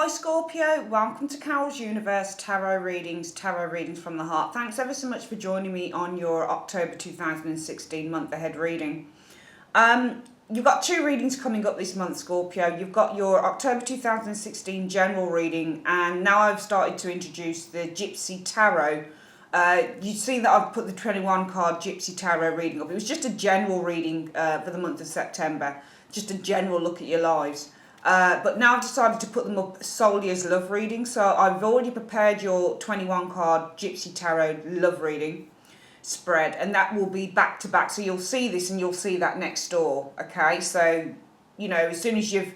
Hi Scorpio, welcome to Carol's Universe Tarot Readings from the Heart. Thanks ever so much for joining me on your October 2016 month ahead reading. You've got two readings coming up this month, Scorpio. You've got your October 2016 general reading, and now I've started to introduce the Gypsy Tarot. You've seen that I've put the 21 card Gypsy Tarot reading up. It was just a general reading for the month of September, just a general look at your lives. But now I've decided to put them up solely as love readings. So I've already prepared your 21 card Gypsy Tarot love reading spread, and that will be back to back. So you'll see this and you'll see that next door. Okay, so as soon as you've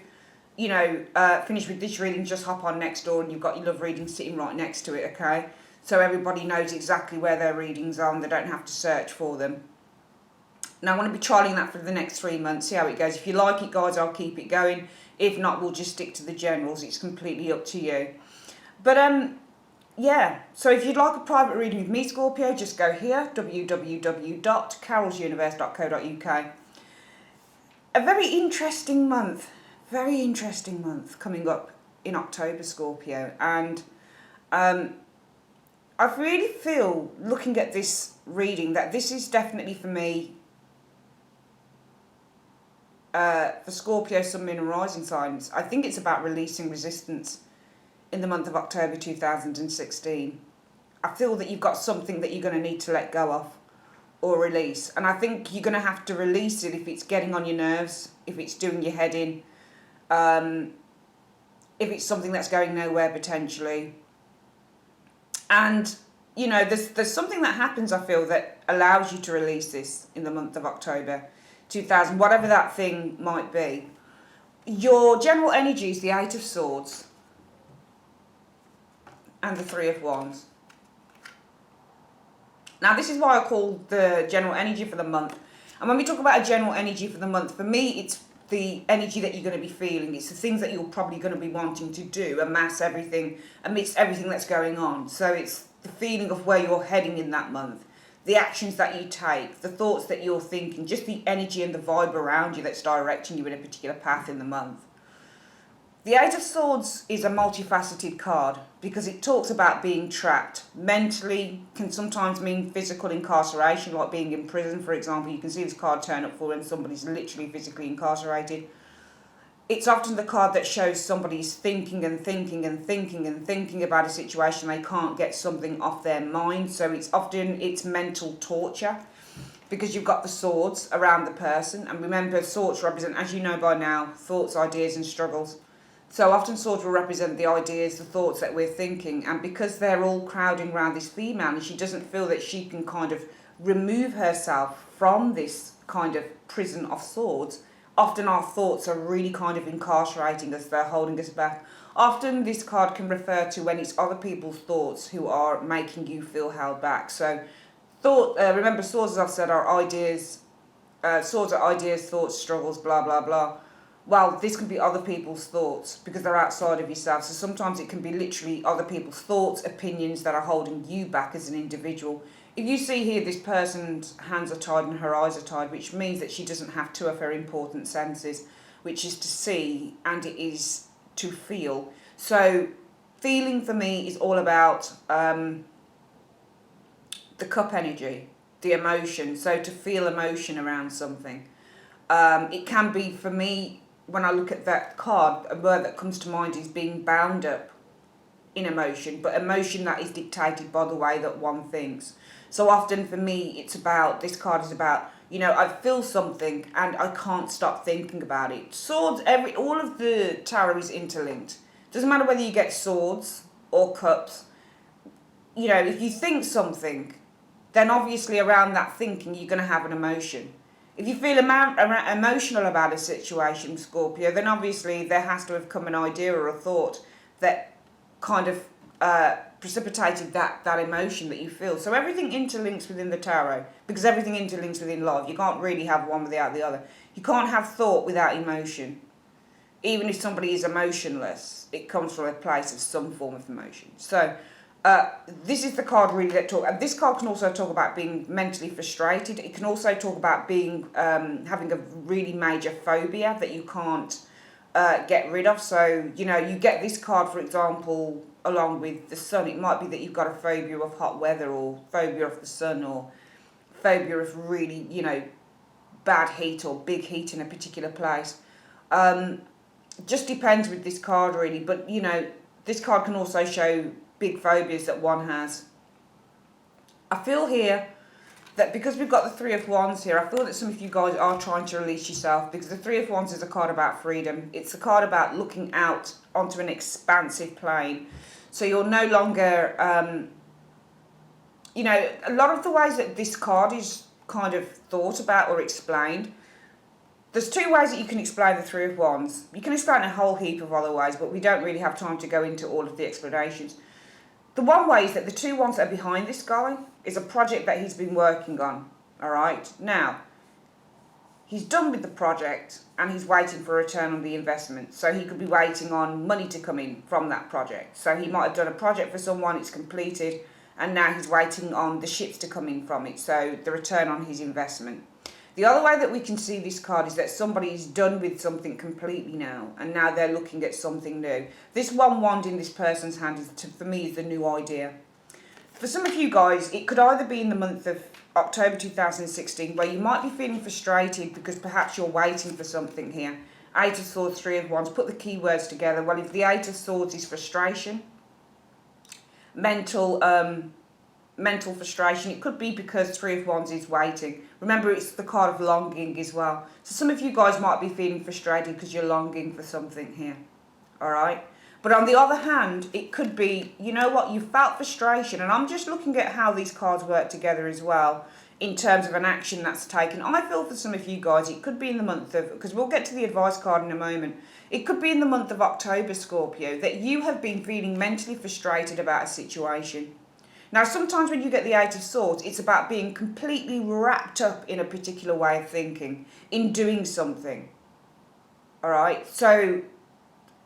finished with this reading, just hop on next door and you've got your love reading sitting right next to it. Okay, so everybody knows exactly where their readings are and they don't have to search for them. Now I'm going to be trialing that for the next 3 months, see how it goes. If you like it, guys, I'll keep it going. If not, we'll just stick to the generals. It's completely up to you. But yeah, so if you'd like a private reading with me, Scorpio, just go here, www.carolsuniverse.co.uk. A very interesting month coming up in October, Scorpio. And I really feel, looking at this reading, that this is definitely for me, for Scorpio, Sun, Moon and Rising signs. I think it's about releasing resistance in the month of October 2016. I feel that you've got something that you're going to need to let go of or release. And I think you're going to have to release it if it's getting on your nerves, if it's doing your head in, if it's something that's going nowhere potentially. And, there's something that happens, I feel, that allows you to release this in the month of October 2000, whatever that thing might be. Your general energy is the Eight of Swords and the Three of Wands. Now, this is why I call the general energy for the month. And when we talk about a general energy for the month, for me, it's the energy that you're going to be feeling. It's the things that you're probably going to be wanting to do, amass everything, amidst everything that's going on. So it's the feeling of where you're heading in that month, the actions that you take, the thoughts that you're thinking, just the energy and the vibe around you that's directing you in a particular path in the month. The Eight of Swords is a multifaceted card because it talks about being trapped. Mentally can sometimes mean physical incarceration, like being in prison, for example. You can see this card turn up for when somebody's literally physically incarcerated. It's often the card that shows somebody's thinking and thinking and thinking and thinking about a situation. They can't get something off their mind. So it's mental torture because you've got the swords around the person. And remember, swords represent, as you know by now, thoughts, ideas and struggles. So often swords will represent the ideas, the thoughts that we're thinking. And because they're all crowding around this female and she doesn't feel that she can kind of remove herself from this kind of prison of swords, often our thoughts are really kind of incarcerating us, they're holding us back. Often this card can refer to when it's other people's thoughts who are making you feel held back. So remember, swords, as I've said, are ideas. Swords are ideas, thoughts, struggles, blah, blah, blah. Well, this can be other people's thoughts because they're outside of yourself. So sometimes it can be literally other people's thoughts, opinions that are holding you back as an individual. If you see here, this person's hands are tied and her eyes are tied, which means that she doesn't have two of her important senses, which is to see and it is to feel. So feeling for me is all about the cup energy, the emotion. So to feel emotion around something. It can be, for me, when I look at that card, a word that comes to mind is being bound up in emotion, but emotion that is dictated by the way that one thinks. So often for me, this card is about, I feel something and I can't stop thinking about it. Swords, all of the tarot is interlinked. Doesn't matter whether you get swords or cups. If you think something, then obviously around that thinking, you're going to have an emotion. If you feel emotional about a situation, Scorpio, then obviously there has to have come an idea or a thought that kind of precipitated that emotion that you feel. So everything interlinks within the tarot because everything interlinks within life. You can't really have one without the other. You can't have thought without emotion. Even if somebody is emotionless, it comes from a place of some form of emotion. So this is the card really that this card can also talk about being mentally frustrated. It can also talk about being having a really major phobia that you can't get rid of. So, you know, you get this card, for example, along with the sun. It might be that you've got a phobia of hot weather, or phobia of the sun, or phobia of really, you know, bad heat or big heat in a particular place. Just depends with this card really, but you know, this card can also show big phobias that one has. I feel here that because we've got the Three of Wands here, I feel that some of you guys are trying to release yourself, because the Three of Wands is a card about freedom. It's a card about looking out onto an expansive plane. So you're no longer, you know, a lot of the ways that this card is kind of thought about or explained, there's two ways that you can explain the Three of Wands. You can explain a whole heap of other ways, but we don't really have time to go into all of the explanations. The one way is that the two wands that are behind this guy is a project that he's been working on, all right? Now, he's done with the project and he's waiting for a return on the investment. So he could be waiting on money to come in from that project. So he might have done a project for someone, it's completed, and now he's waiting on the ships to come in from it, so the return on his investment. The other way that we can see this card is that somebody is done with something completely now, and now they're looking at something new. This one wand in this person's hand, is, for me, is the new idea. For some of you guys, it could either be in the month of October 2016, where you might be feeling frustrated because perhaps you're waiting for something here. Eight of Swords, Three of Wands, put the keywords together. Well, if the Eight of Swords is frustration, mental frustration, it could be because Three of Wands is waiting. Remember, it's the card of longing as well. So some of you guys might be feeling frustrated because you're longing for something here. All right? But on the other hand, it could be, you know what, you felt frustration. And I'm just looking at how these cards work together as well in terms of an action that's taken. I feel for some of you guys, it could be in the month of, because we'll get to the advice card in a moment. It could be in the month of October, Scorpio, that you have been feeling mentally frustrated about a situation. Now, sometimes when you get the Eight of Swords, it's about being completely wrapped up in a particular way of thinking, in doing something. All right? So,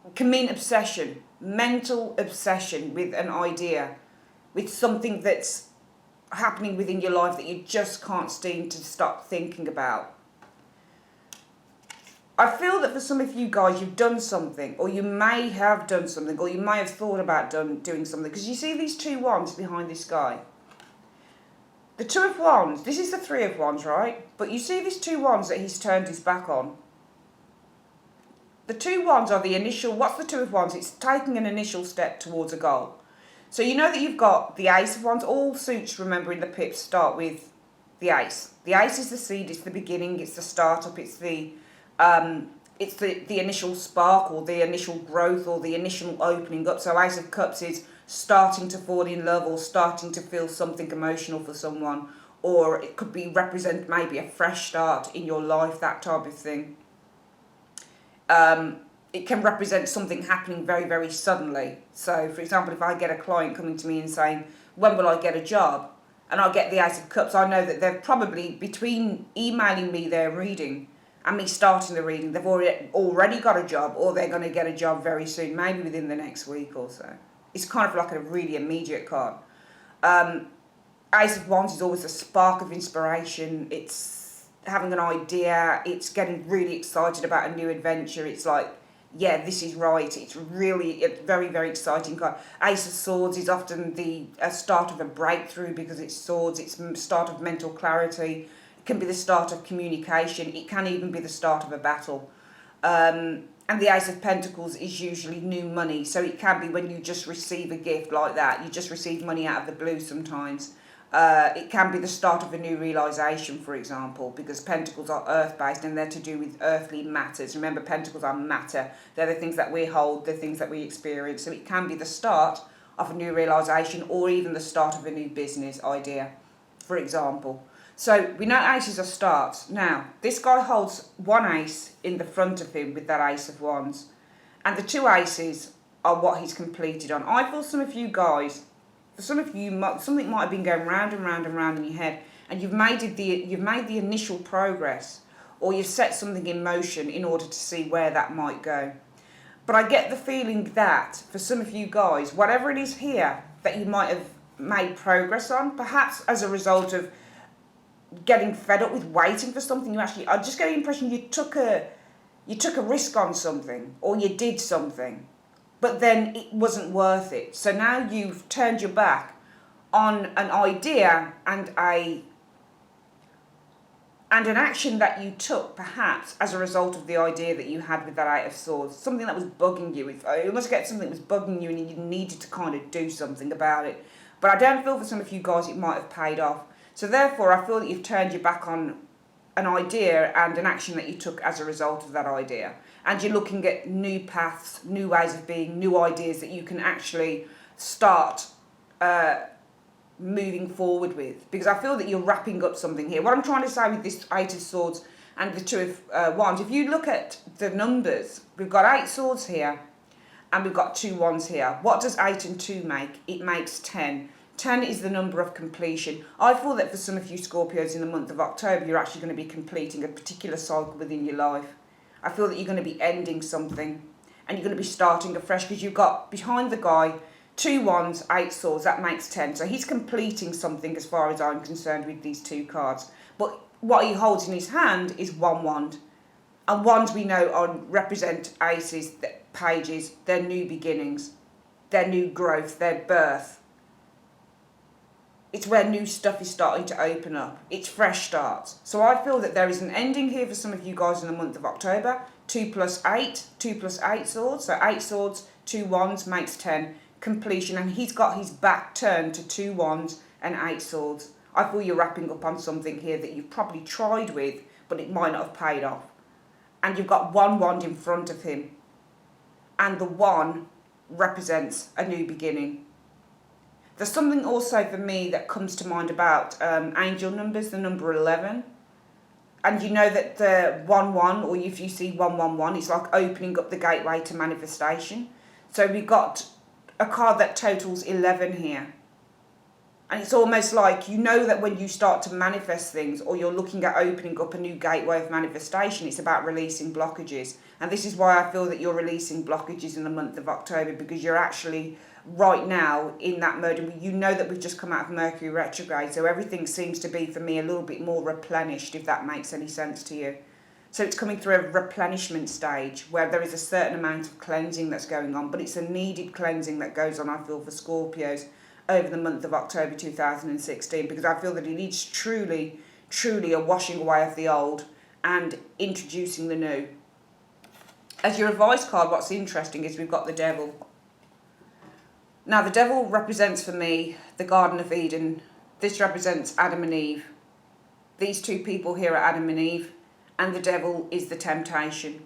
it can mean obsession, mental obsession with an idea, with something that's happening within your life that you just can't seem to stop thinking about. I feel that for some of you guys, you've done something, or you may have done something, or you may have thought about doing something, because you see these two wands behind this guy. The Two of Wands, this is the Three of Wands, right? But you see these two wands that he's turned his back on. The two wands are the initial, what's the Two of Wands? It's taking an initial step towards a goal. So you know that you've got the Ace of Wands. All suits, remember, in the pips start with the Ace. The Ace is the seed, it's the beginning, it's the startup, it's the initial spark, or the initial growth, or the initial opening up. So Ace of Cups is starting to fall in love, or starting to feel something emotional for someone, or it could be represent maybe a fresh start in your life, that type of thing. It can represent something happening very, very suddenly. So, for example, if I get a client coming to me and saying, when will I get a job? And I get the Ace of Cups, I know that they're probably, between emailing me their reading and me starting the reading, they've already got a job, or they're going to get a job very soon, maybe within the next week or so. It's kind of like a really immediate card. Ace of Wands is always a spark of inspiration. It's having an idea. It's getting really excited about a new adventure. It's like, yeah, this is right. It's really a very, very exciting card. Ace of Swords is often the start of a breakthrough, because it's swords. It's start of mental clarity. It can be the start of communication. It can even be the start of a battle. And the Ace of Pentacles is usually new money. So it can be when you just receive a gift like that. You just receive money out of the blue sometimes. It can be the start of a new realisation, for example, because Pentacles are earth-based and they're to do with earthly matters. Remember, Pentacles are matter. They're the things that we hold, the things that we experience. So it can be the start of a new realisation, or even the start of a new business idea, for example. So we know aces are starts. Now, this guy holds one ace in the front of him with that Ace of Wands. And the two aces are what he's completed on. I feel some of you guys, for some of you, something might have been going round and round and round in your head, and you've made the initial progress, or you've set something in motion in order to see where that might go. But I get the feeling that for some of you guys, whatever it is here that you might have made progress on, perhaps as a result of getting fed up with waiting for something, I just get the impression you took a You took a risk on something, or you did something, but then it wasn't worth it. So now you've turned your back on an idea and an action that you took, perhaps as a result of the idea that you had with that Eight of Swords, something that was bugging you. You must get something that was bugging you and you needed to kind of do something about it. But I don't feel for some of you guys it might have paid off. So therefore, I feel that you've turned your back on an idea and an action that you took as a result of that idea. And you're looking at new paths, new ways of being, new ideas that you can actually start moving forward with, because I feel that you're wrapping up something here. What I'm trying to say with this Eight of Swords and the Two of Wands, if you look at the numbers, we've got 8 swords here and we've got 2 wands here. What does 8 and 2 make? It makes 10. 10 is the number of completion. I feel that for some of you Scorpios in the month of October, you're actually going to be completing a particular cycle within your life. I feel that you're going to be ending something and you're going to be starting afresh, because you've got behind the guy 2 wands, 8 swords, that makes 10. So he's completing something as far as I'm concerned with these 2 cards. But what he holds in his hand is 1 wand. And wands we know represent aces, pages, their new beginnings, their new growth, their birth. It's where new stuff is starting to open up. It's fresh starts. So I feel that there is an ending here for some of you guys in the month of October. 2 plus 8, 2 plus 8 swords. So 8 swords, 2 wands makes 10. Completion, and he's got his back turned to 2 wands and 8 swords. I feel you're wrapping up on something here that you've probably tried with, but it might not have paid off. And you've got 1 wand in front of him, and the 1 represents a new beginning. There's something also for me that comes to mind about angel numbers, the number 11. And you know that the 1-1, or if you see 111, it's like opening up the gateway to manifestation. So we've got a card that totals 11 here. And it's almost like, you know that when you start to manifest things, or you're looking at opening up a new gateway of manifestation, it's about releasing blockages. And this is why I feel that you're releasing blockages in the month of October, because you're actually right now in that mode. And you know that we've just come out of Mercury retrograde, so everything seems to be, for me, a little bit more replenished, if that makes any sense to you. So it's coming through a replenishment stage where there is a certain amount of cleansing that's going on, but it's a needed cleansing that goes on, I feel, for Scorpios over the month of October 2016, because I feel that it is truly, truly a washing away of the old and introducing the new. As your advice card, what's interesting is we've got the Devil. Now, the Devil represents for me the Garden of Eden. This represents Adam and Eve. These 2 people here are Adam and Eve. And the Devil is the temptation.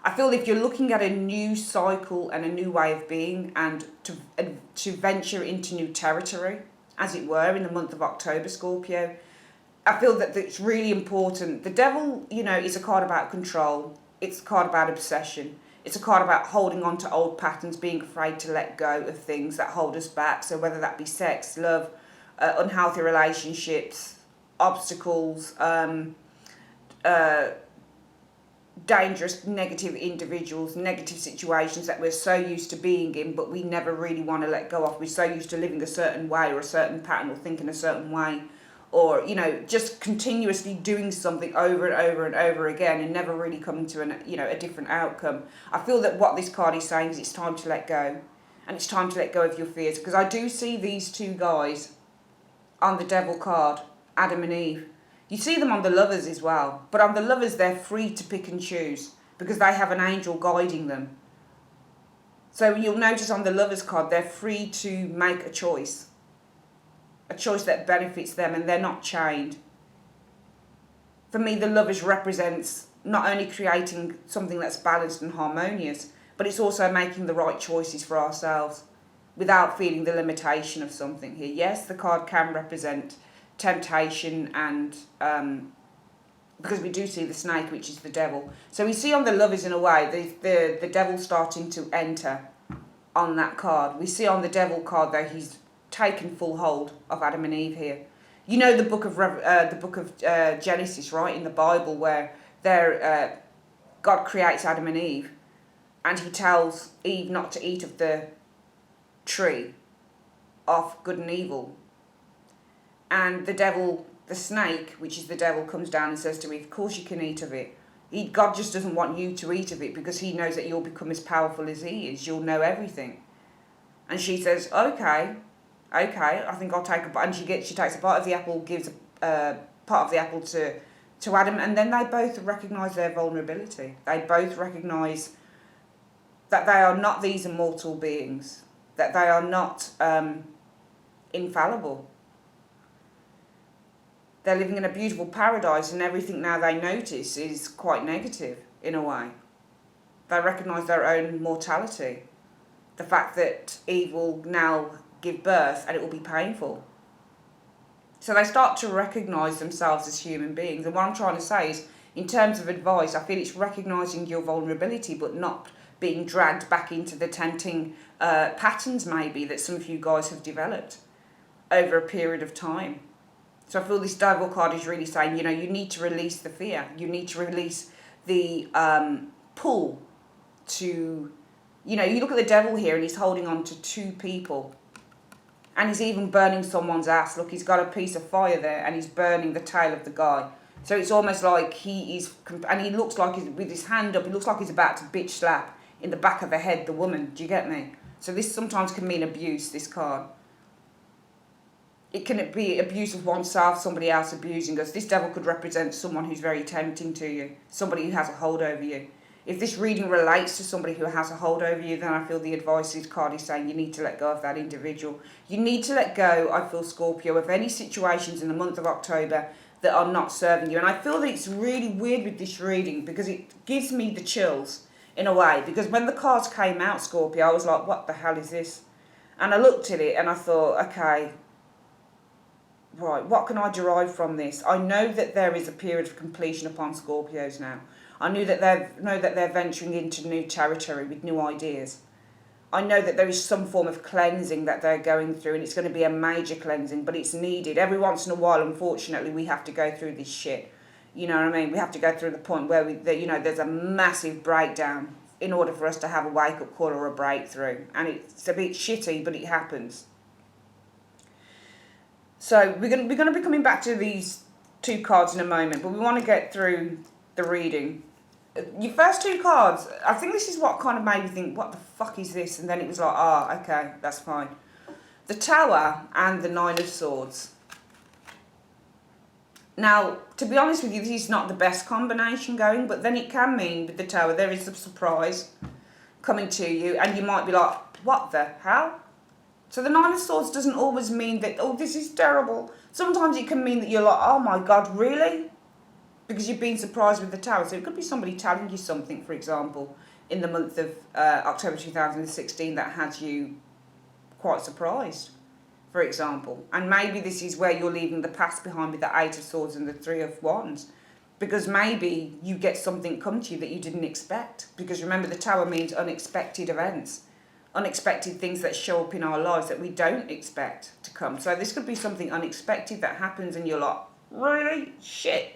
I feel if you're looking at a new cycle and a new way of being, and to venture into new territory, as it were, in the month of October, Scorpio, I feel that it's really important. The Devil, you know, is a card about control. It's a card about obsession. It's a card about holding on to old patterns, being afraid to let go of things that hold us back. So whether that be sex, love, unhealthy relationships, obstacles, dangerous, negative individuals, negative situations that we're so used to being in, but we never really want to let go of. We're so used to living a certain way, or a certain pattern, or thinking a certain way, or, you know, just continuously doing something over and over and over again and never really coming to a different outcome. I feel that what this card is saying is it's time to let go, and it's time to let go of your fears, because I do see these 2 guys on the Devil card, Adam and Eve. You see them on the Lovers as well, but on the Lovers they're free to pick and choose because they have an angel guiding them. So you'll notice on the Lovers card they're free to make a choice that benefits them, and they're not chained. For me, the Lovers represents not only creating something that's balanced and harmonious, but it's also making the right choices for ourselves without feeling the limitation of something here. Yes, the card can represent temptation, and because we do see the snake, which is the Devil. So we see on the Lovers, in a way, the Devil starting to enter on that card. We see on the Devil card, though, he's taken full hold of Adam and Eve here. You know the book of Genesis, right, in the Bible, where God creates Adam and Eve, and he tells Eve not to eat of the tree of good and evil. And the Devil, the snake, which is the Devil, comes down and says to Eve, of course you can eat of it. God just doesn't want you to eat of it because he knows that you'll become as powerful as he is. You'll know everything. And she says, okay, I think I'll take a bite. And she takes a bite of the apple, gives a part of the apple to Adam, and then they both recognise their vulnerability. They both recognise that they are not these immortal beings, that they are not infallible. They're living in a beautiful paradise, and everything now they notice is quite negative in a way. They recognise their own mortality. The fact that Eve will now give birth and it will be painful. So they start to recognise themselves as human beings. And what I'm trying to say is, in terms of advice, I feel it's recognising your vulnerability but not being dragged back into the tempting patterns maybe that some of you guys have developed over a period of time. So I feel this Devil card is really saying, you need to release the fear. You need to release the pull to, you look at the Devil here and he's holding on to two people. And he's even burning someone's ass. Look, he's got a piece of fire there and he's burning the tail of the guy. So it's almost like he is, and he looks like he's, with his hand up, he looks like he's about to bitch slap in the back of the head the woman. Do you get me? So this sometimes can mean abuse, this card. It can be abuse of oneself, somebody else abusing us. This Devil could represent someone who's very tempting to you, somebody who has a hold over you. If this reading relates to somebody who has a hold over you, then I feel the advice this card is saying you need to let go of that individual. You need to let go, I feel, Scorpio, of any situations in the month of October that are not serving you. And I feel that it's really weird with this reading because it gives me the chills in a way. Because when the cards came out, Scorpio, I was like, what the hell is this? And I looked at it and I thought, okay, right, what can I derive from this? I know that there is a period of completion upon Scorpios now. I know that they're venturing into new territory with new ideas. I know that there is some form of cleansing that they're going through, and it's going to be a major cleansing, but it's needed. Every once in a while, unfortunately, we have to go through this shit. You know what I mean? We have to go through the point where there's a massive breakdown in order for us to have a wake-up call or a breakthrough. And it's a bit shitty, but it happens. So we're going to be coming back to these two cards in a moment, but we want to get through the reading. Your first two cards, I think this is what kind of made me think, what the fuck is this? And then it was like, okay, that's fine. The Tower and the Nine of Swords. Now, to be honest with you, this is not the best combination going, but then it can mean with the Tower there is a surprise coming to you, and you might be like, what the hell? So the Nine of Swords doesn't always mean that, oh, this is terrible. Sometimes it can mean that you're like, oh my God, really? Because you've been surprised with the Tower. So it could be somebody telling you something, for example, in the month of October 2016 that had you quite surprised, for example. And maybe this is where you're leaving the past behind with the Eight of Swords and the Three of Wands. Because maybe you get something come to you that you didn't expect. Because remember, the Tower means unexpected events. Unexpected things that show up in our lives that we don't expect to come. So this could be something unexpected that happens and you're like, really? Shit.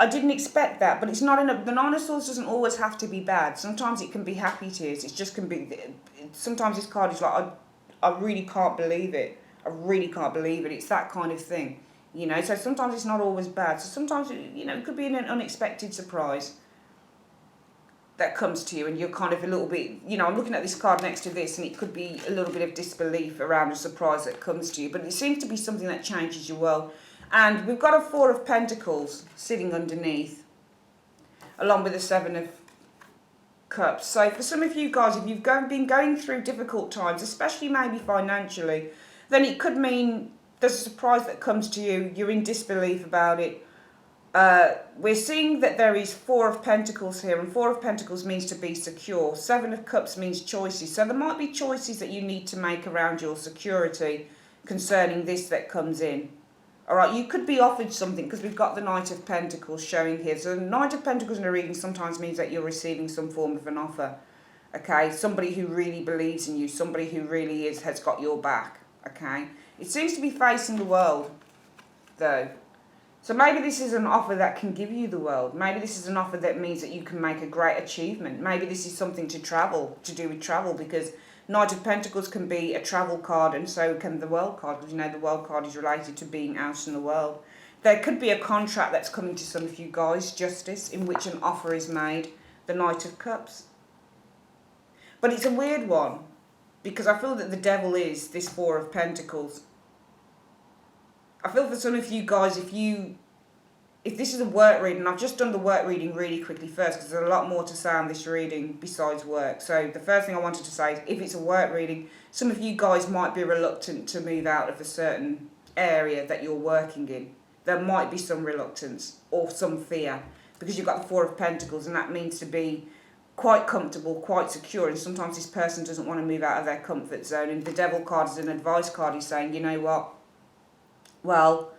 I didn't expect that, but it's not enough. The Nine of Swords doesn't always have to be bad. Sometimes it can be happy tears. It just can be, sometimes this card is like, I really can't believe it. I really can't believe it. It's that kind of thing, So sometimes it's not always bad. So sometimes, it could be an unexpected surprise that comes to you and you're kind of a little bit, I'm looking at this card next to this and it could be a little bit of disbelief around a surprise that comes to you. But it seems to be something that changes your world. And we've got a Four of Pentacles sitting underneath, along with the Seven of Cups. So for some of you guys, if you've been going through difficult times, especially maybe financially, then it could mean there's a surprise that comes to you. You're in disbelief about it. We're seeing that there is Four of Pentacles here, and Four of Pentacles means to be secure. Seven of Cups means choices. So there might be choices that you need to make around your security concerning this that comes in. All right, you could be offered something because we've got the Knight of Pentacles showing here. So the Knight of Pentacles in a reading sometimes means that you're receiving some form of an offer. Okay, somebody who really believes in you, somebody who really has got your back. Okay, it seems to be facing the world, though. So maybe this is an offer that can give you the world. Maybe this is an offer that means that you can make a great achievement. Maybe this is something to do with travel, because Knight of Pentacles can be a travel card, and so can the World card, because the World card is related to being out in the world. There could be a contract that's coming to some of you guys, Justice, in which an offer is made, the Knight of Cups. But it's a weird one, because I feel that the devil is this Four of Pentacles. I feel for some of you guys, if this is a work reading, I've just done the work reading really quickly first, because there's a lot more to say on this reading besides work. So the first thing I wanted to say is, if it's a work reading, some of you guys might be reluctant to move out of a certain area that you're working in. There might be some reluctance or some fear, because you've got the Four of Pentacles, and that means to be quite comfortable, quite secure, and sometimes this person doesn't want to move out of their comfort zone. And the Devil card is an advice card. He's saying, you know what, well,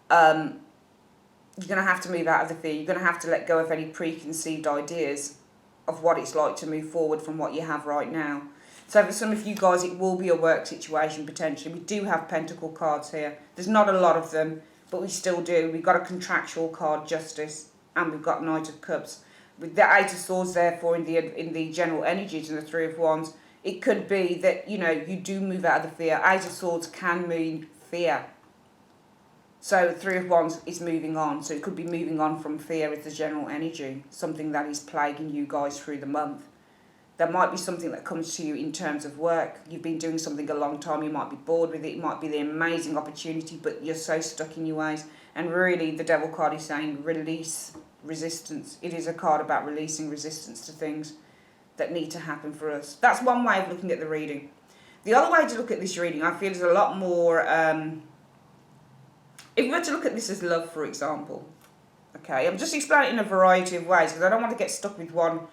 you're going to have to move out of the fear. You're going to have to let go of any preconceived ideas of what it's like to move forward from what you have right now. So for some of you guys, it will be a work situation potentially. We do have Pentacle cards here. There's not a lot of them, but we still do. We've got a contractual card, Justice, and we've got Knight of Cups. With the Eight of Swords, therefore, in the general energies, and the Three of Wands, it could be that, you know, you do move out of the fear. Eight of Swords can mean fear. So Three of Wands is moving on. So it could be moving on from fear as the general energy, something that is plaguing you guys through the month. There might be something that comes to you in terms of work. You've been doing something a long time. You might be bored with it. It might be the amazing opportunity, but you're so stuck in your ways. And really, the Devil card is saying release resistance. It is a card about releasing resistance to things that need to happen for us. That's one way of looking at the reading. The other way to look at this reading, I feel, is a lot more... if we were to look at this as love, for example, okay, I'm just explaining it in a variety of ways, because I don't want to get stuck with one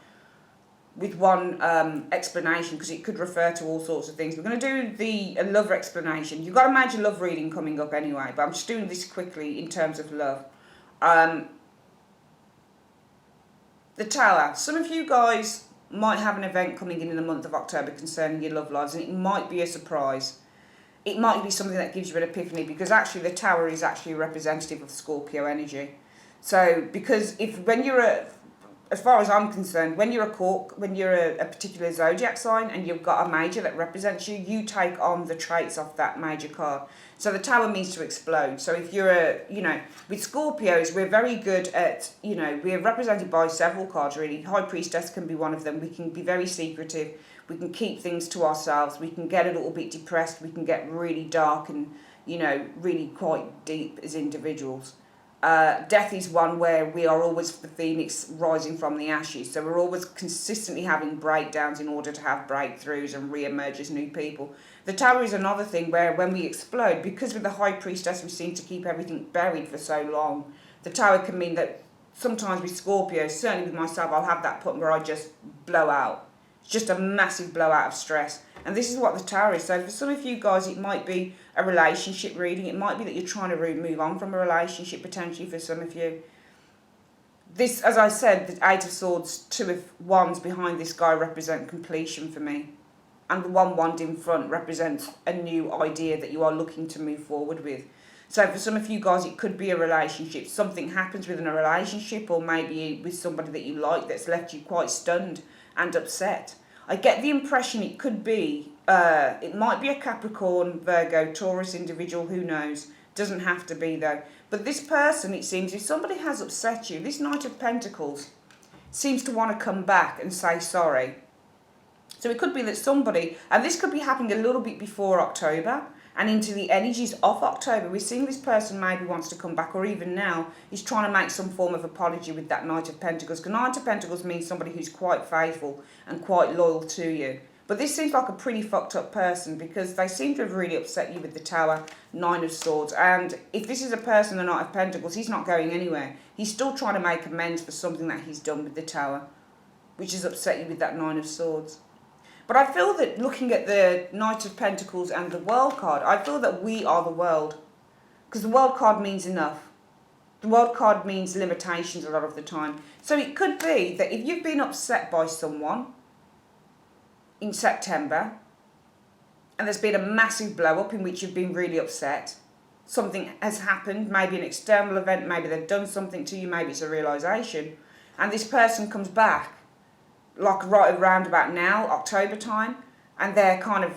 explanation, because it could refer to all sorts of things. We're going to do a love explanation. You've got a major love reading coming up anyway, but I'm just doing this quickly in terms of love. The Tower. Some of you guys might have an event coming in the month of October concerning your love lives, and it might be a surprise. It might be something that gives you an epiphany, because actually the Tower is actually a representative of Scorpio energy. So, because when you're as far as I'm concerned, when you're a particular zodiac sign and you've got a major that represents you, you take on the traits of that major card. So the Tower means to explode. So if you're with Scorpios, we're very good at, we're represented by several cards really. High Priestess can be one of them. We can be very secretive. We can keep things to ourselves. We can get a little bit depressed. We can get really dark and, really quite deep as individuals. Death is one where we are always the phoenix rising from the ashes. So we're always consistently having breakdowns in order to have breakthroughs and re-emerge as new people. The Tower is another thing where when we explode, because with the High Priestess we seem to keep everything buried for so long, the Tower can mean that sometimes with Scorpio, certainly with myself, I'll have that point where I just blow out. It's just a massive blowout of stress. And this is what the Tower is. So for some of you guys, it might be a relationship reading. It might be that you're trying to move on from a relationship, potentially, for some of you. This, as I said, the Eight of Swords, Two of Wands behind this guy represent completion for me. And the one wand in front represents a new idea that you are looking to move forward with. So for some of you guys, it could be a relationship. Something happens within a relationship, or maybe with somebody that you like that's left you quite stunned and upset. I get the impression it could be, it might be a Capricorn, Virgo, Taurus individual, who knows. Doesn't have to be though. But this person, it seems, if somebody has upset you, this Knight of Pentacles seems to want to come back and say sorry. So it could be that somebody, and this could be happening a little bit before October and into the energies of October. We're seeing this person maybe wants to come back, or even now is trying to make some form of apology with that Knight of Pentacles. Because Knight of Pentacles means somebody who's quite faithful and quite loyal to you. But this seems like a pretty fucked up person, because they seem to have really upset you with the Tower, Nine of Swords. And if this is a person, the Knight of Pentacles, he's not going anywhere. He's still trying to make amends for something that he's done with the Tower, which has upset you with that Nine of Swords. But I feel that looking at the Knight of Pentacles and the World card, I feel that we are the world. Because the World card means enough. The World card means limitations a lot of the time. So it could be that if you've been upset by someone in September, and there's been a massive blow up in which you've been really upset, something has happened, maybe an external event, maybe they've done something to you, maybe it's a realisation, and this person comes back, like right around about now, October time, and they're kind of,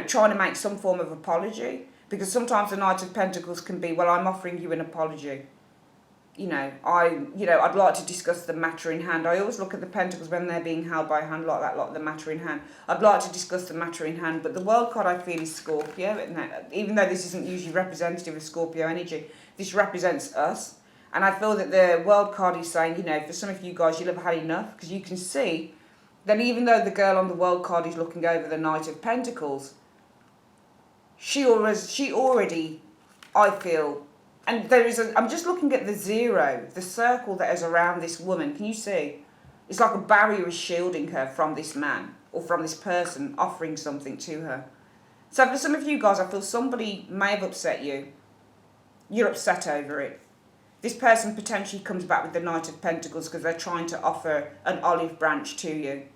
trying to make some form of apology. Because sometimes the Knight of Pentacles can be, well, I'm offering you an apology. I'd like to discuss the matter in hand. I always look at the pentacles when they're being held by a hand like that, like the matter in hand. I'd like to discuss the matter in hand, but the World card I feel is Scorpio. Even though this isn't usually representative of Scorpio energy, this represents us. And I feel that the World card is saying, for some of you guys, you'll have had enough, because you can see that even though the girl on the World card is looking over the Knight of Pentacles, she already, I feel. And I'm just looking at the zero, the circle that is around this woman. Can you see? It's like a barrier is shielding her from this man or from this person offering something to her. So for some of you guys, I feel somebody may have upset you. You're upset over it. This person potentially comes back with the Knight of Pentacles because they're trying to offer an olive branch to you.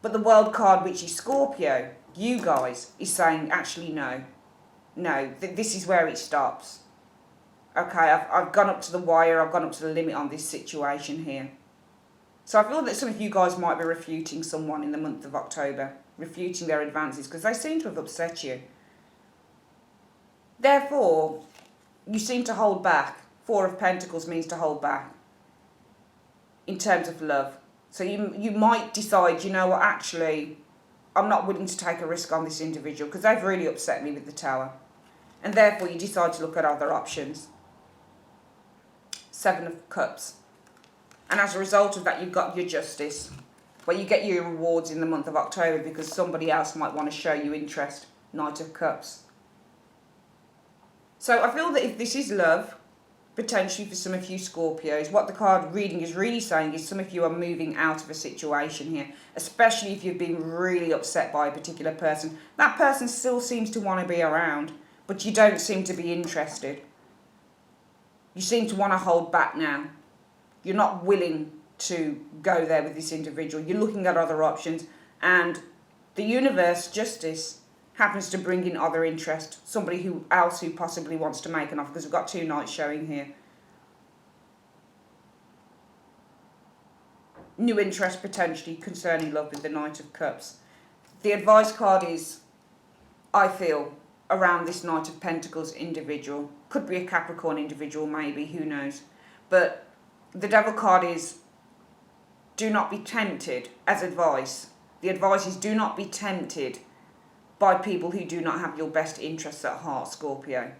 But the World card, which is Scorpio, you guys, is saying, actually, no. No, this is where it stops. Okay, I've gone up to the wire, I've gone up to the limit on this situation here. So I feel that some of you guys might be refuting someone in the month of October, refuting their advances, because they seem to have upset you. Therefore, you seem to hold back. Four of Pentacles means to hold back in terms of love. So you might decide, actually, I'm not willing to take a risk on this individual because they've really upset me with the Tower. And therefore, you decide to look at other options. Seven of Cups. And as a result of that, you've got your Justice, where you get your rewards in the month of October because somebody else might want to show you interest. Knight of Cups. So I feel that if this is love, potentially for some of you Scorpios, what the card reading is really saying is some of you are moving out of a situation here, especially if you've been really upset by a particular person. That person still seems to want to be around, but you don't seem to be interested. You seem to want to hold back now. You're not willing to go there with this individual. You're looking at other options, and the universe, Justice, happens to bring in other interest. Somebody else who possibly wants to make an offer, because we've got two knights showing here. New interest potentially concerning love with the Knight of Cups. The advice card is, I feel, around this Knight of Pentacles individual. Could be a Capricorn individual, maybe, who knows. But the Devil card is, do not be tempted, as advice. The advice is, do not be tempted by people who do not have your best interests at heart, Scorpio.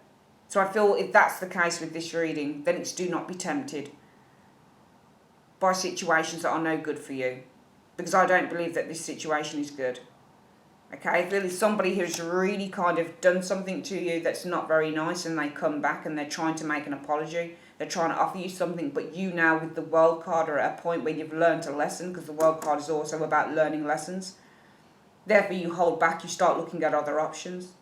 So I feel if that's the case with this reading, then it's do not be tempted by situations that are no good for you. Because I don't believe that this situation is good. Okay, I feel if somebody who's really kind of done something to you that's not very nice and they come back and they're trying to make an apology, they're trying to offer you something, but you now with the World card are at a point where you've learned a lesson, because the World card is also about learning lessons. Therefore you hold back, you start looking at other options.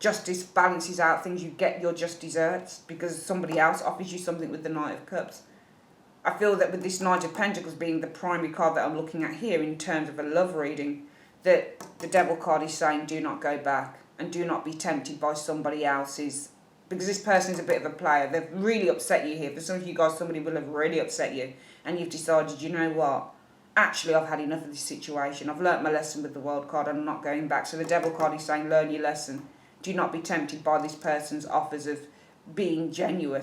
Justice balances out things, you get your just desserts because somebody else offers you something with the Knight of Cups. I feel that with this Knight of Pentacles being the primary card that I'm looking at here in terms of a love reading, that the Devil card is saying do not go back and do not be tempted by somebody else's, because this person is a bit of a player. They've really upset you here. For some of you guys, somebody will have really upset you and you've decided, you know what, actually I've had enough of this situation. I've learnt my lesson with the World card and I'm not going back. So the Devil card is saying learn your lesson. Do not be tempted by this person's offers of being genuine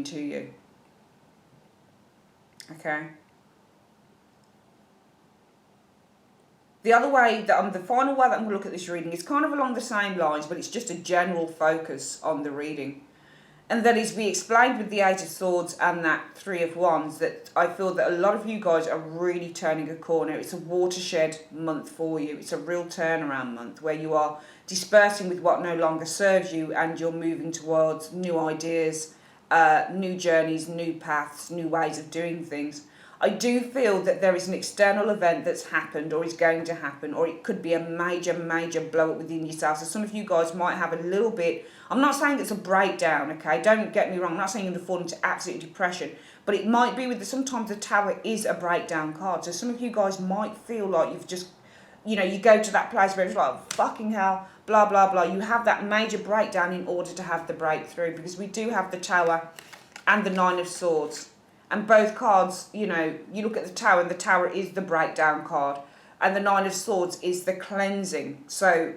to you. Okay. The other way, the final way that I'm going to look at this reading is kind of along the same lines, but it's just a general focus on the reading. And that is, we explained with the Eight of Swords and that Three of Wands that I feel that a lot of you guys are really turning a corner. It's a watershed month for you. It's a real turnaround month where you are dispersing with what no longer serves you and you're moving towards new ideas, new journeys, new paths, new ways of doing things. I do feel that there is an external event that's happened or is going to happen, or it could be a major blow up within yourself. So some of you guys might have a little bit, I'm not saying it's a breakdown, okay? Don't get me wrong. I'm not saying you're going to fall into absolute depression, but it might be sometimes the Tower is a breakdown card. So some of you guys might feel like you've just, you go to that place where it's like, fucking hell, blah, blah, blah. You have that major breakdown in order to have the breakthrough, because we do have the Tower and the Nine of Swords. And both cards, you look at the Tower, and the Tower is the breakdown card. And the Nine of Swords is the cleansing. So,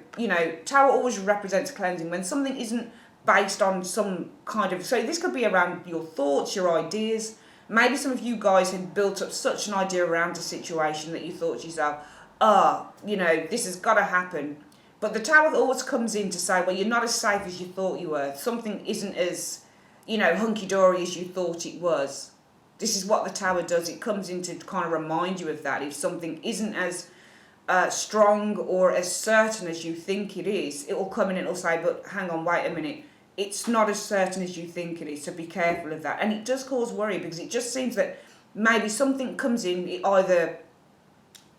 Tower always represents cleansing. When something isn't based on some kind of... So this could be around your thoughts, your ideas. Maybe some of you guys had built up such an idea around a situation that you thought to yourself, this has got to happen. But the Tower always comes in to say, well, you're not as safe as you thought you were. Something isn't as, hunky-dory as you thought it was. This is what the Tower does. It comes in to kind of remind you of that. If something isn't as strong or as certain as you think it is, it will come in and it'll say, but hang on, wait a minute. It's not as certain as you think it is, so be careful of that. And it does cause worry because it just seems that maybe something comes in, it either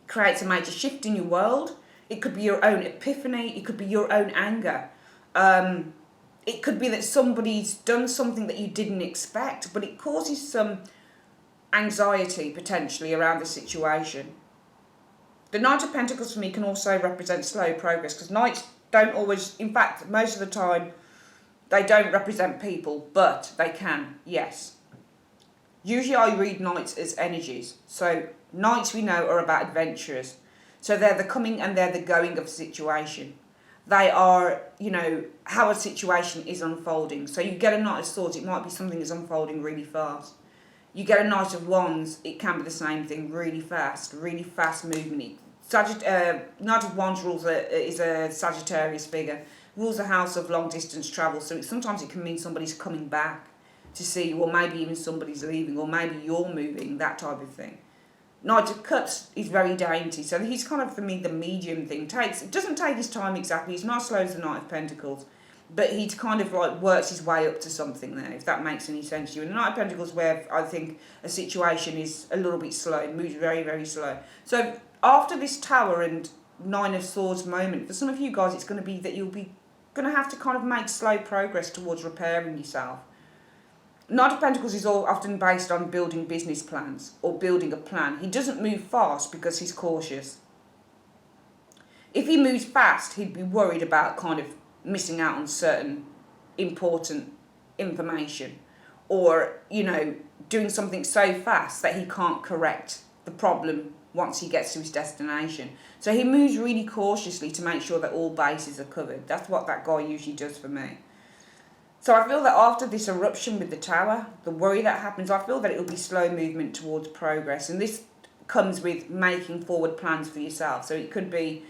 creates a major shift in your world, it could be your own epiphany, it could be your own anger. It could be that somebody's done something that you didn't expect, but it causes some anxiety potentially around the situation. The Knight of Pentacles for me can also represent slow progress because Knights don't always, in fact, most of the time, they don't represent people, but they can, yes. Usually I read Knights as energies. So Knights we know are about adventurers. So they're the coming and they're the going of a situation. They are, how a situation is unfolding. So you get a Knight of Swords, it might be something that's unfolding really fast. You get a Knight of Wands, it can be the same thing, really fast movement. Knight of Wands is a Sagittarius figure, rules a house of long distance travel, so sometimes it can mean somebody's coming back to see you, or maybe even somebody's leaving, or maybe you're moving, that type of thing. Knight of Cups is very dainty, so he's kind of, for me, the medium thing. It doesn't take his time exactly, he's not as slow as the Knight of Pentacles, but he kind of like works his way up to something there, if that makes any sense to you. And the Knight of Pentacles, where I think a situation is a little bit slow, it moves very, very slow. So after this Tower and Nine of Swords moment, for some of you guys, it's going to be that you'll be going to have to kind of make slow progress towards repairing yourself. Knight of Pentacles is often based on building business plans or building a plan. He doesn't move fast because he's cautious. If he moves fast, he'd be worried about kind of missing out on certain important information, or doing something so fast that he can't correct the problem once he gets to his destination. So he moves really cautiously to make sure that all bases are covered. That's what that guy usually does for me. So I feel that after this eruption with the Tower, the worry that happens, I feel that it will be slow movement towards progress, and this comes with making forward plans for yourself. So it could be,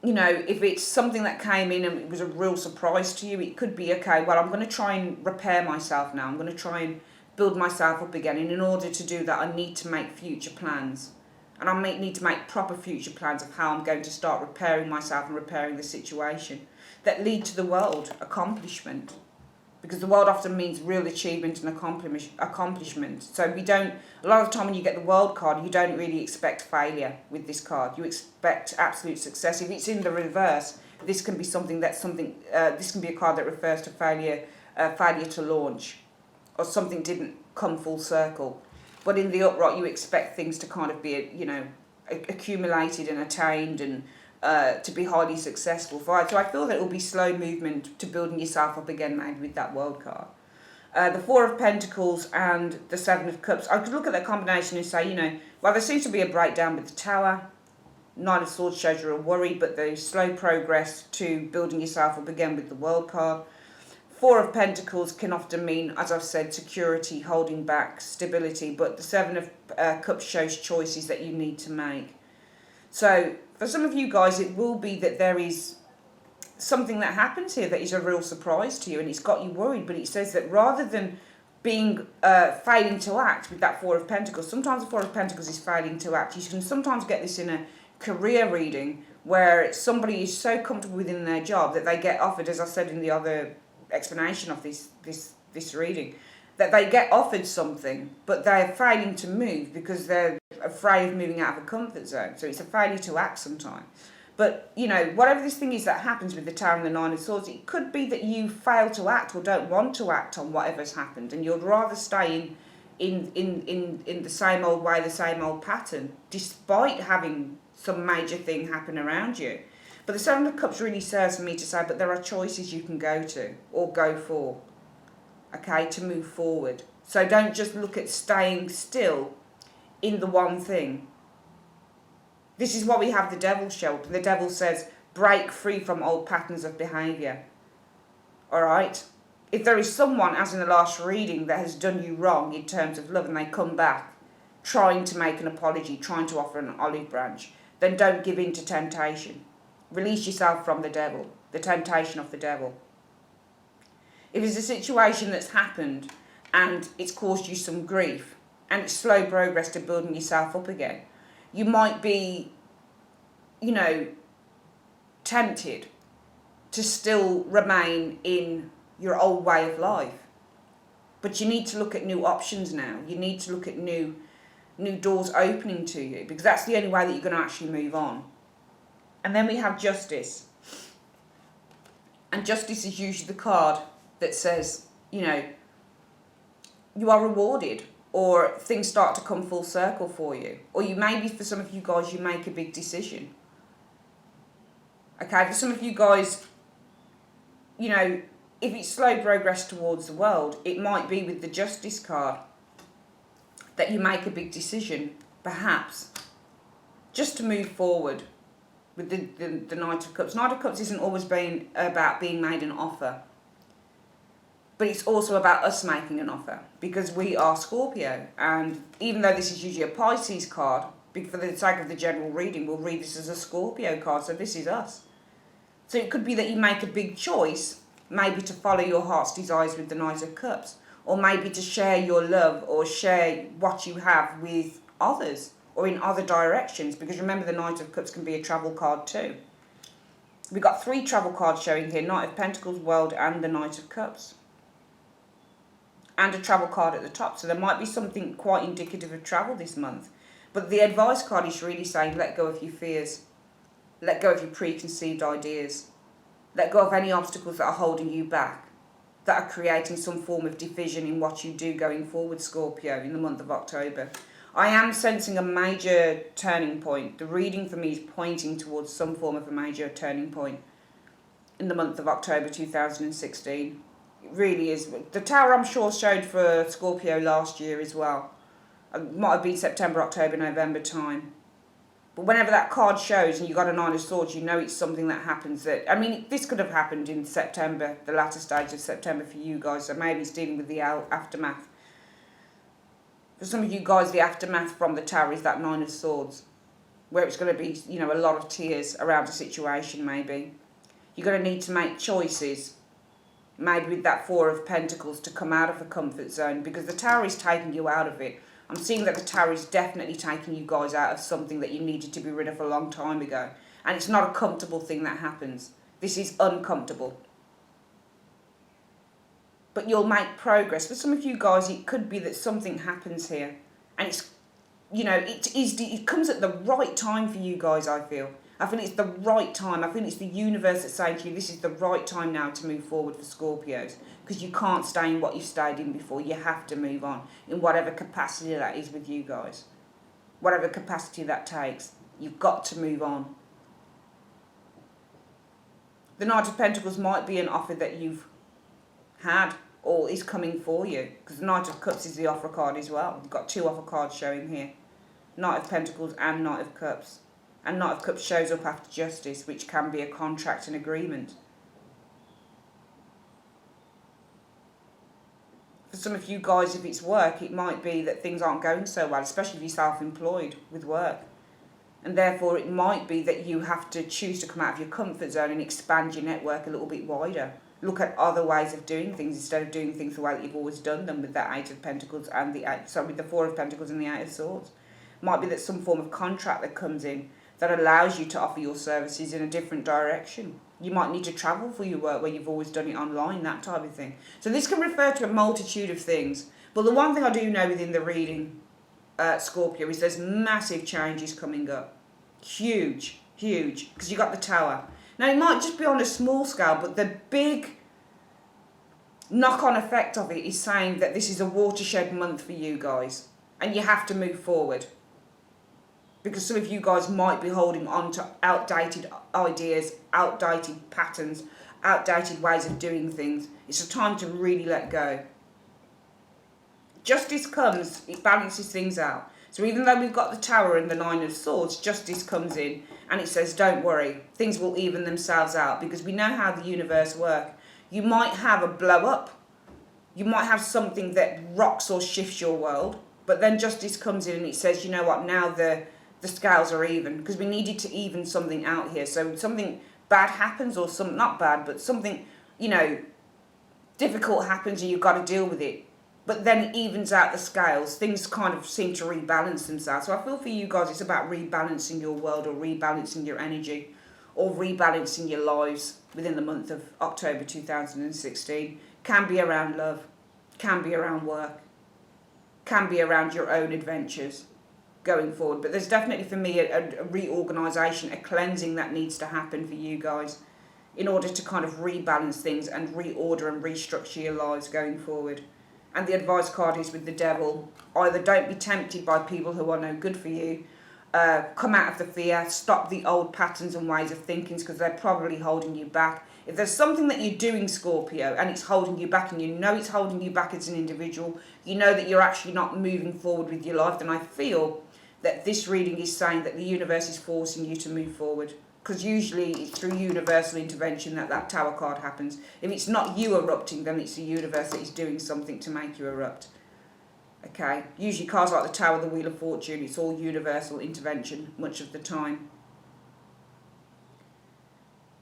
if it's something that came in and it was a real surprise to you, it could be, okay, well, I'm going to try and repair myself now. I'm going to try and build myself up again. And in order to do that, I need to make future plans. And I need to make proper future plans of how I'm going to start repairing myself and repairing the situation that lead to the world accomplishment. Because the world often means real achievement and accomplishment. So a lot of the time when you get the world card, you don't really expect failure with this card. You expect absolute success. If it's in the reverse, this can be this can be a card that refers to failure to launch, or something didn't come full circle. But in the upright, you expect things to kind of be, accumulated and attained and to be highly successful. So I feel that it will be slow movement to building yourself up again, maybe with that world card. The Four of Pentacles and the Seven of Cups, I could look at that combination and say, well, there seems to be a breakdown with the Tower. Nine of Swords shows you're a worry, but there's slow progress to building yourself up again with the world card. Four of Pentacles can often mean, as I've said, security, holding back, stability, but the Seven of Cups shows choices that you need to make. So for some of you guys, it will be that there is something that happens here that is a real surprise to you and it's got you worried, but it says that rather than being failing to act with that Four of Pentacles, sometimes the Four of Pentacles is failing to act. You can sometimes get this in a career reading where somebody is so comfortable within their job that they get offered, as I said in the other explanation of this reading, that they get offered something, but they're failing to move because they're afraid of moving out of a comfort zone. So it's a failure to act sometimes. But, whatever this thing is that happens with the Tower and the Nine of Swords, it could be that you fail to act or don't want to act on whatever's happened, and you'd rather stay in the same old way, the same old pattern, despite having some major thing happen around you. But the Seven of Cups really serves for me to say, but there are choices you can go to or go for, okay, to move forward. So don't just look at staying still in the one thing. This is why we have the devil show up. The devil says, break free from old patterns of behaviour. Alright? If there is someone, as in the last reading, that has done you wrong in terms of love and they come back trying to make an apology, trying to offer an olive branch, then don't give in to temptation. Release yourself from the devil, the temptation of the devil. If it's a situation that's happened and it's caused you some grief and it's slow progress to building yourself up again, you might be, tempted to still remain in your old way of life. But you need to look at new options now. You need to look at new doors opening to you, because that's the only way that you're going to actually move on. And then we have justice. And justice is usually the card that says, you are rewarded, or things start to come full circle for you. Or you maybe, for some of you guys, you make a big decision. Okay, for some of you guys, if it's slow progress towards the world, it might be with the justice card that you make a big decision, perhaps, just to move forward with the Knight of Cups. Knight of Cups isn't always about being made an offer, but it's also about us making an offer, because we are Scorpio. And even though this is usually a Pisces card, for the sake of the general reading, we'll read this as a Scorpio card, so this is us. So it could be that you make a big choice, maybe to follow your heart's desires with the Knight of Cups, or maybe to share your love or share what you have with others or in other directions, because remember, the Knight of Cups can be a travel card too. We've got 3 travel cards showing here: Knight of Pentacles, World, and the Knight of Cups. And a travel card at the top, so there might be something quite indicative of travel this month. But the advice card is really saying, let go of your fears, let go of your preconceived ideas, let go of any obstacles that are holding you back, that are creating some form of division in what you do going forward, Scorpio, in the month of October. I am sensing a major turning point. The reading for me is pointing towards some form of a major turning point in the month of October 2016. It really is. The Tower, I'm sure, showed for Scorpio last year as well. It might have been September, October, November time. But whenever that card shows and you've got a 9 of Swords, you know it's something that happens this could have happened in September, the latter stage of September for you guys, so maybe it's dealing with the aftermath. For some of you guys, the aftermath from the Tower is that 9 of Swords, where it's going to be, a lot of tears around a situation maybe. You're going to need to make choices, maybe with that 4 of Pentacles, to come out of the comfort zone, because the Tower is taking you out of it. I'm seeing that the Tower is definitely taking you guys out of something that you needed to be rid of a long time ago. And it's not a comfortable thing that happens. This is uncomfortable. But you'll make progress. For some of you guys, it could be that something happens here. And it's, it comes at the right time for you guys, I feel. I feel it's the right time. I feel it's the universe that's saying to you, this is the right time now to move forward for Scorpios. Because you can't stay in what you've stayed in before. You have to move on in whatever capacity that is with you guys. Whatever capacity that takes. You've got to move on. The Knight of Pentacles might be an offer that you've had or is coming for you. Because the Knight of Cups is the offer card as well. We've got 2 offer cards showing here. Knight of Pentacles and Knight of Cups. And Knight of Cups shows up after justice, which can be a contract and agreement. For some of you guys, if it's work, it might be that things aren't going so well, especially if you're self-employed with work. And therefore, it might be that you have to choose to come out of your comfort zone and expand your network a little bit wider. Look at other ways of doing things instead of doing things the way that you've always done them with that 8 of Pentacles and with the 4 of Pentacles and the 8 of Swords. Might be that some form of contract that comes in that allows you to offer your services in a different direction. You might need to travel for your work where you've always done it online, that type of thing. So this can refer to a multitude of things. But the one thing I do know within the reading, Scorpio, is there's massive changes coming up. Huge, huge. Because you've got the Tower. Now, it might just be on a small scale, but the big knock-on effect of it is saying that this is a watershed month for you guys. And you have to move forward. Because some of you guys might be holding on to outdated ideas, outdated patterns, outdated ways of doing things. It's a time to really let go. Justice comes, it balances things out. So even though we've got the Tower and the Nine of Swords, Justice comes in and it says, don't worry, things will even themselves out, because we know how the universe works. You might have a blow up, you might have something that rocks or shifts your world, but then Justice comes in and it says, you know what, now the scales are even, because we needed to even something out here. So something bad happens, or some, not bad, but something, you know, difficult happens and you've got to deal with it. But then it evens out the scales. Things kind of seem to rebalance themselves. So I feel for you guys, it's about rebalancing your world, or rebalancing your energy, or rebalancing your lives within the month of October 2016. Can be around love, can be around work, can be around your own adventures going forward. But there's definitely for me a reorganisation, a cleansing that needs to happen for you guys in order to kind of rebalance things and reorder and restructure your lives going forward. And the advice card is with the Devil. Either don't be tempted by people who are no good for you, come out of the fear, stop the old patterns and ways of thinking, because they're probably holding you back. If there's something that you're doing, Scorpio, and it's holding you back, and you know it's holding you back as an individual, you know that you're actually not moving forward with your life, then I feel that this reading is saying that the universe is forcing you to move forward. Because usually it's through universal intervention that Tower card happens. If it's not you erupting, then it's the universe that is doing something to make you erupt. Okay? Usually cards like the Tower, the Wheel of Fortune, it's all universal intervention much of the time.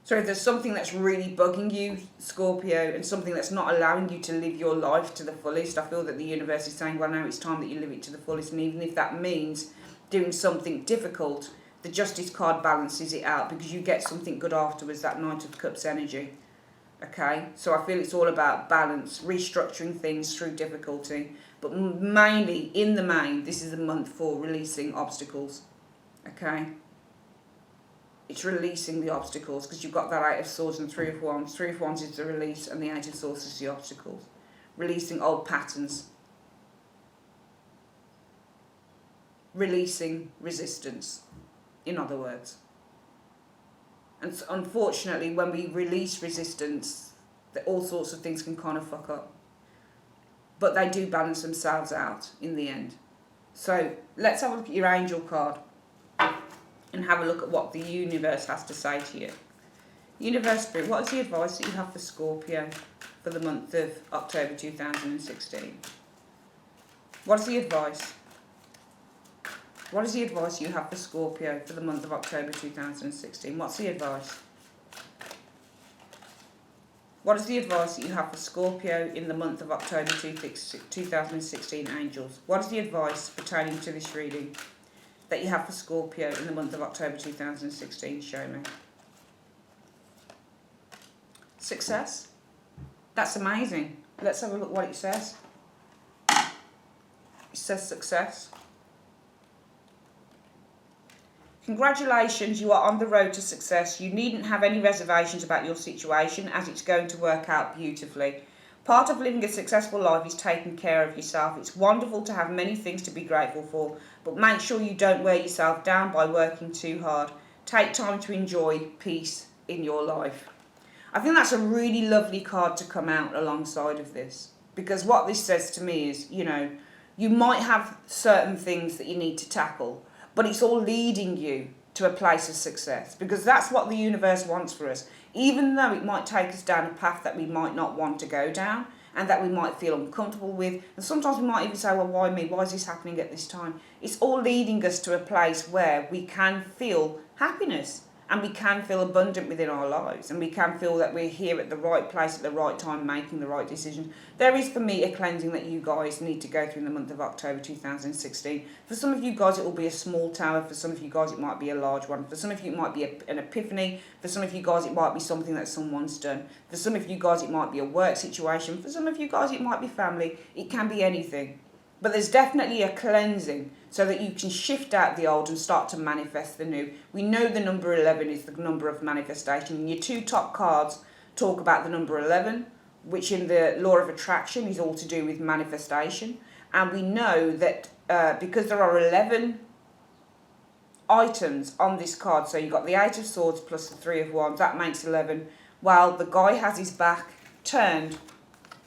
So if there's something that's really bugging you, Scorpio, and something that's not allowing you to live your life to the fullest, I feel that the universe is saying, well, now it's time that you live it to the fullest. And even if that means doing something difficult, the Justice card balances it out, because you get something good afterwards, that Knight of Cups energy. Okay? So I feel it's all about balance, restructuring things through difficulty. But mainly, in the main, this is a month for releasing obstacles. Okay? It's releasing the obstacles, because you've got that Eight of Swords and Three of Wands. Three of Wands is the release, and the Eight of Swords is the obstacles. Releasing old patterns. Releasing resistance, in other words. And unfortunately, when we release resistance, all sorts of things can kind of fuck up. But they do balance themselves out in the end. So let's have a look at your angel card and have a look at what the universe has to say to you. Universe Spirit, what is the advice that you have for Scorpio for the month of October 2016? What is the advice? What is the advice you have for Scorpio for the month of October 2016? What's the advice? What is the advice that you have for Scorpio in the month of October 2016, angels? What is the advice pertaining to this reading that you have for Scorpio in the month of October 2016? Show me. Success? That's amazing. Let's have a look what it says. It says success. Congratulations, you are on the road to success. You needn't have any reservations about your situation, as it's going to work out beautifully. Part of living a successful life is taking care of yourself. It's wonderful to have many things to be grateful for, but make sure you don't wear yourself down by working too hard. Take time to enjoy peace in your life. I think that's a really lovely card to come out alongside of this, because what this says to me is, you know, you might have certain things that you need to tackle, but it's all leading you to a place of success, because that's what the universe wants for us. Even though it might take us down a path that we might not want to go down, and that we might feel uncomfortable with, and sometimes we might even say, well, why me? Why is this happening at this time? It's all leading us to a place where we can feel happiness, and we can feel abundant within our lives, and we can feel that we're here at the right place at the right time, making the right decisions. There is, for me, a cleansing that you guys need to go through in the month of October 2016. For some of you guys, it will be a small tower. For some of you guys, it might be a large one. For some of you, it might be an epiphany. For some of you guys, it might be something that someone's done. For some of you guys, it might be a work situation. For some of you guys, it might be family. It can be anything. But there's definitely a cleansing so that you can shift out the old and start to manifest the new. We know the number 11 is the number of manifestation. And your two top cards talk about the number 11, which in the law of attraction is all to do with manifestation. And we know that because there are 11 items on this card, so you've got the Eight of Swords plus the Three of Wands, that makes 11. Well, the guy has his back turned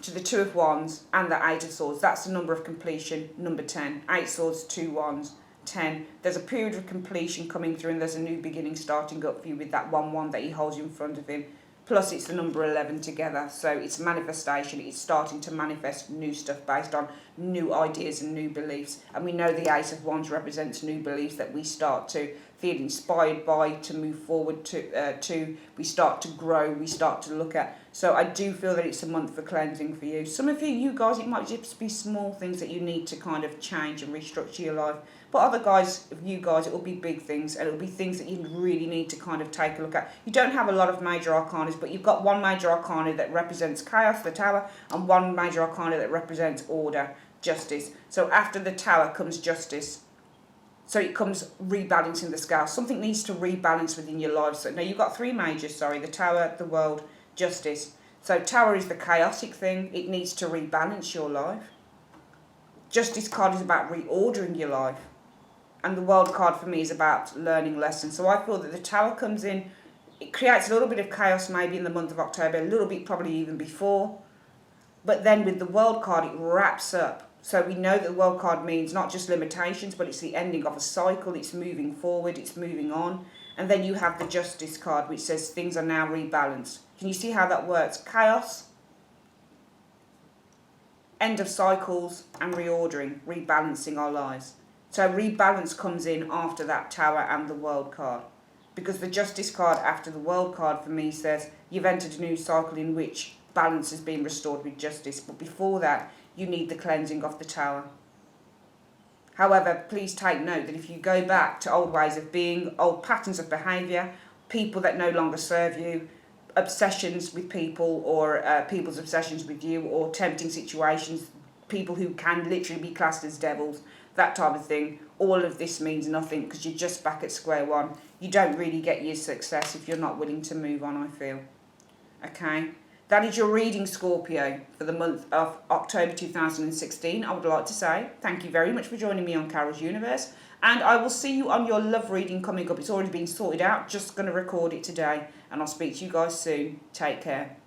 to the Two of Wands and the Eight of Swords. That's the number of completion, number 10. 8 swords, 2 wands, 10. There's a period of completion coming through, and there's a new beginning starting up for you with that 1 that he holds in front of him. Plus it's the number 11 together, so it's manifestation. It's starting to manifest new stuff based on new ideas and new beliefs. And we know the Ace of Wands represents new beliefs that we start to feel inspired by, to move forward to, we start to grow, we start to look at. So I do feel that it's a month for cleansing for you. Some of you guys, it might just be small things that you need to kind of change and restructure your life. But other guys, you guys, it will be big things, and it will be things that you really need to kind of take a look at. You don't have a lot of major arcana, but you've got one major arcana that represents chaos, the Tower, and one major arcana that represents order, justice. So after the Tower comes justice. So it comes rebalancing the scale. Something needs to rebalance within your life. So now you've got 3 majors, sorry, the Tower, the World, justice. So Tower is the chaotic thing. It needs to rebalance your life. Justice card is about reordering your life. And the World card for me is about learning lessons. So I feel that the Tower comes in, it creates a little bit of chaos maybe in the month of October, a little bit probably even before. But then with the World card, it wraps up. So we know that the World card means not just limitations, but it's the ending of a cycle, it's moving forward, it's moving on. And then you have the Justice card, which says things are now rebalanced. Can you see how that works? Chaos, end of cycles, and reordering, rebalancing our lives. So rebalance comes in after that Tower and the World card. Because the Justice card after the World card for me says you've entered a new cycle in which balance has been restored with justice. But before that, you need the cleansing of the Tower. However, please take note that if you go back to old ways of being, old patterns of behaviour, people that no longer serve you, obsessions with people, or people's obsessions with you, or tempting situations, people who can literally be classed as devils, that type of thing, all of this means nothing because you're just back at square one. You don't really get your success if you're not willing to move on, I feel. Okay? That is your reading, Scorpio, for the month of October 2016. I would like to say thank you very much for joining me on Carol's Universe. And I will see you on your love reading coming up. It's already been sorted out. Just going to record it today. And I'll speak to you guys soon. Take care.